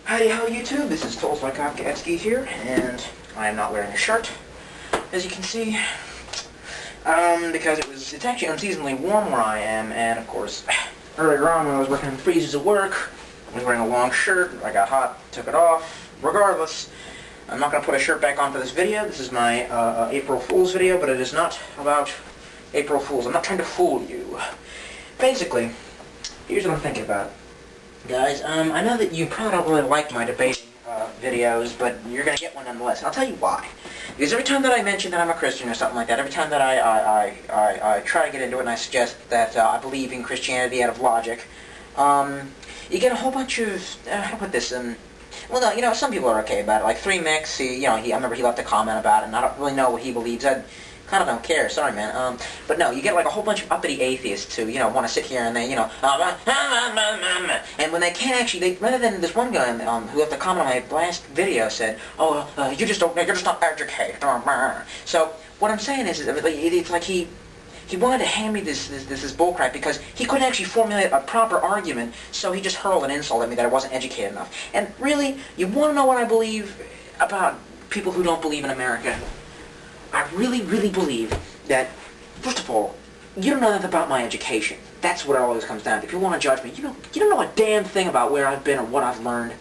Howdy ho YouTube, this is Tolstoy Kafkaevsky here, and I am not wearing a shirt, as you can see, because it's actually unseasonably warm where I am, and of course, earlier on when I was working in the freezes at work, I was wearing a long shirt, I got hot, took it off. Regardless, I'm not going to put a shirt back on for this video. This is my April Fool's video, but it is not about April Fools. I'm not trying to fool you. Basically, here's what I'm thinking about. Guys, I know that you probably don't really like my debating videos, but you're going to get one nonetheless. And I'll tell you why. Because every time that I mention that I'm a Christian or something like that, every time that I try to get into it and I suggest that I believe in Christianity out of logic, you get a whole bunch of, how to put this, well, no, you know, some people are okay about it. Like 3Mix, I remember he left a comment about it, and I don't really know what he believes. I kind of don't care, sorry man. But no, you get like a whole bunch of uppity atheists who, want to sit here and they, and when they can't actually, rather than this one guy who left a comment on my last video said, you're just not educated. So what I'm saying is, it's like he wanted to hand me this bullcrap because he couldn't actually formulate a proper argument, so he just hurled an insult at me that I wasn't educated enough. And really, you want to know what I believe about people who don't believe in America? I really, really believe that, first of all, you don't know nothing about my education. That's what it always comes down to. If you want to judge me, you don't know a damn thing about where I've been or what I've learned.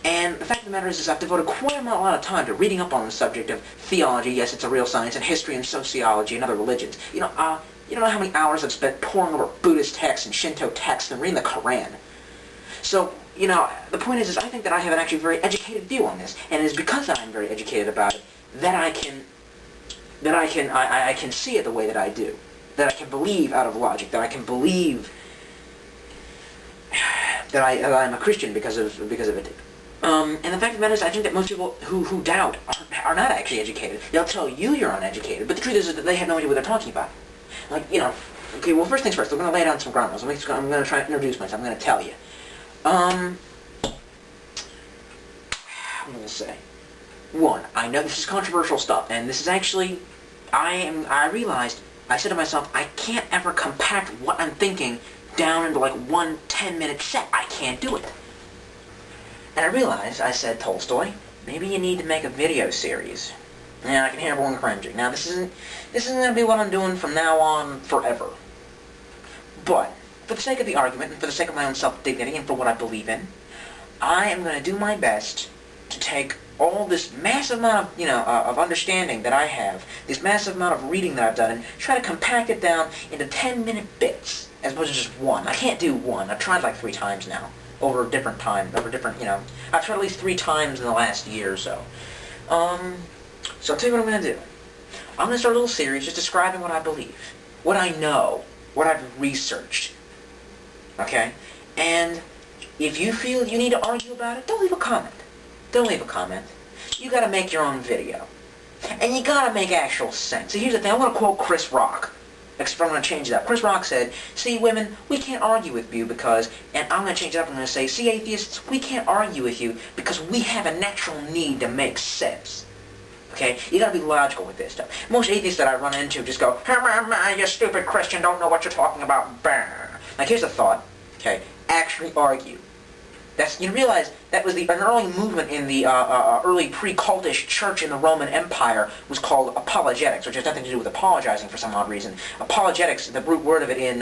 And the fact of the matter is I've devoted quite a lot of time to reading up on the subject of theology, yes, it's a real science, and history and sociology and other religions. You don't know how many hours I've spent poring over Buddhist texts and Shinto texts and reading the Quran. So, the point is I think that I have an actually very educated view on this, and it is because I'm very educated about it that I can see it the way that I do, that I can believe out of logic, that I can believe that I'm a Christian because of it. And the fact of the matter is, I think that most people who doubt are not actually educated. They'll tell you you're uneducated, but the truth is that they have no idea what they're talking about. Like, okay, well, first things first, I'm going to lay down some ground rules. I'm going to try to introduce myself. I'm going to tell you. I'm going to say, one, I know this is controversial stuff, and this is actually, I realized, I said to myself, I can't ever compact what I'm thinking down into like one 10-minute set. I can't do it. And I realized, I said, Tolstoy, maybe you need to make a video series. And I can hear everyone cringing. Now, this isn't going to be what I'm doing from now on forever. But, for the sake of the argument, and for the sake of my own self-dignity, and for what I believe in, I am going to do my best to take all this massive amount of, of understanding that I have, this massive amount of reading that I've done, and try to compact it down into 10-minute bits, as opposed to just one. I can't do one. I've tried like 3 times now. Over different times, I've tried at least 3 times in the last year or so. So I'll tell you what I'm going to do. I'm going to start a little series just describing what I believe, what I know, what I've researched. Okay? And if you feel you need to argue about it, don't leave a comment. Don't leave a comment. You got to make your own video. And you got to make actual sense. So here's the thing. I want to quote Chris Rock. I'm going to change that. Chris Rock said, see, women, we can't argue with you because, and I'm going to change it up. I'm going to say, see, atheists, we can't argue with you because we have a natural need to make sense. Okay? You got to be logical with this stuff. Most atheists that I run into just go, you stupid Christian, don't know what you're talking about. Bah. Like, here's the thought. Okay? Actually argue. You realize that was an early movement in the early pre-cultish church in the Roman Empire was called apologetics, which has nothing to do with apologizing for some odd reason. Apologetics, the root word of it in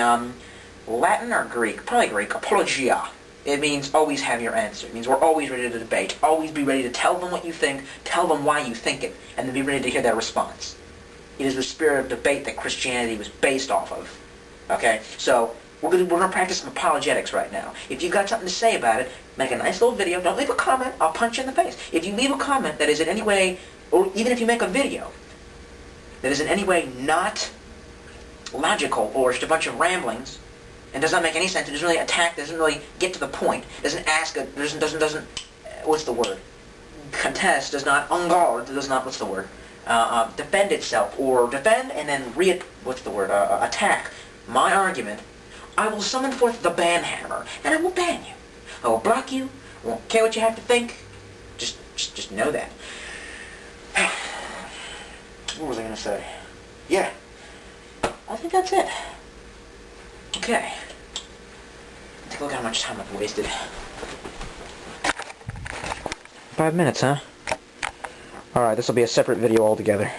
Latin or Greek, probably Greek, apologia. It means always have your answer. It means we're always ready to debate, always be ready to tell them what you think, tell them why you think it, and then be ready to hear their response. It is the spirit of debate that Christianity was based off of. Okay? So, we're going to practice some apologetics right now. If you've got something to say about it, make a nice little video. Don't leave a comment. I'll punch you in the face. If you leave a comment that is in any way, or even if you make a video, that is in any way not logical or just a bunch of ramblings, and does not make any sense, it doesn't really attack, doesn't really get to the point, doesn't ask, doesn't, what's the word? Contest, does not, what's the word? Defend itself, or defend and then attack my argument, I will summon forth the ban hammer, and I will ban you. I will block you. I won't care what you have to think. Just know that. What was I going to say? Yeah. I think that's it. Okay. Take a look at how much time I've wasted. 5 minutes, huh? Alright, this will be a separate video altogether.